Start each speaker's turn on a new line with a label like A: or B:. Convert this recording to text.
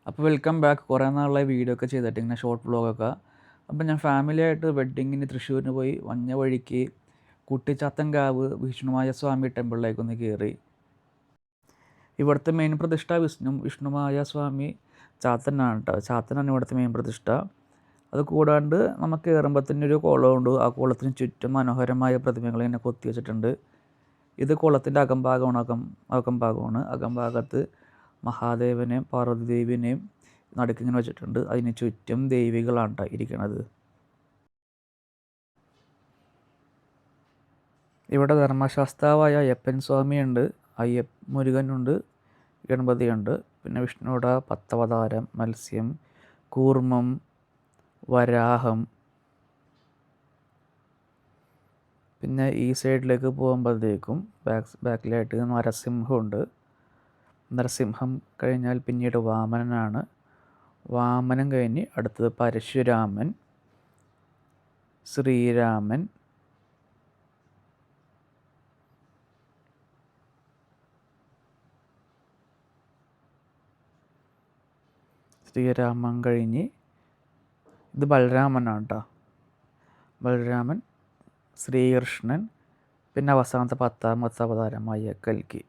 A: അപ്പോൾ welcome back. കുറേ നാളായി വീഡിയോ ഒക്കെ ചെയ്തിട്ട് ഇങ്ങനെ ഷോർട്ട് വ്ളോഗൊക്കെ. അപ്പോൾ ഞാൻ ഫാമിലിയായിട്ട് വെഡ്ഡിങ്ങിന് തൃശ്ശൂരിന് പോയി. വന്ന വഴിക്ക് കുട്ടിച്ചാത്തൻകാവ് വിഷ്ണുമായ സ്വാമി ടെമ്പിളിലേക്കൊന്ന് കയറി. ഇവിടുത്തെ മെയിൻ പ്രതിഷ്ഠ വിഷ്ണുമായ സ്വാമി ചാത്തനാണ് കേട്ടോ. ചാത്തനാണ് ഇവിടുത്തെ മെയിൻ പ്രതിഷ്ഠ. അത് കൂടാണ്ട് നമുക്ക് കയറുമ്പോൾ തന്നെ ഒരു കുളമുണ്ട്. ആ കുളത്തിന് ചുറ്റും മനോഹരമായ പ്രതിമകൾ ഇങ്ങനെ കൊത്തി വെച്ചിട്ടുണ്ട്. ഇത് കുളത്തിൻ്റെ അകംഭാഗമാണ്. അകംഭാഗത്ത് മഹാദേവനെയും പാർവതീദേവിനെയും നടുക്കിങ്ങനെ വെച്ചിട്ടുണ്ട്. അതിന് ചുറ്റും ദേവികളാണ് ഇരിക്കുന്നത്. ഇവിടെ ധർമ്മശാസ്താവായ അയ്യപ്പൻ സ്വാമിയുണ്ട്, മുരുകനുണ്ട്, ഗണപതിയുണ്ട്. പിന്നെ വിഷ്ണുവിടെ 10 അവതാരം, മത്സ്യം, കൂർമ്മം, വരാഹം. പിന്നെ ഈ സൈഡിലേക്ക് പോകുമ്പോഴത്തേക്കും ബാക്കിലായിട്ട് നരസിംഹമുണ്ട്. നരസിംഹം കഴിഞ്ഞാൽ പിന്നീട് വാമനനാണ്. വാമനം കഴിഞ്ഞ് അടുത്തത് പരശുരാമൻ, ശ്രീരാമൻ, ശ്രീരാമൻ കഴിഞ്ഞ് ഇത് ബലരാമനാണ് കേട്ടോ. ബലരാമൻ, ശ്രീകൃഷ്ണൻ, പിന്നെ അവസാനത്തെ 10ാമത്തെ അവതാരമായ കൽക്കി.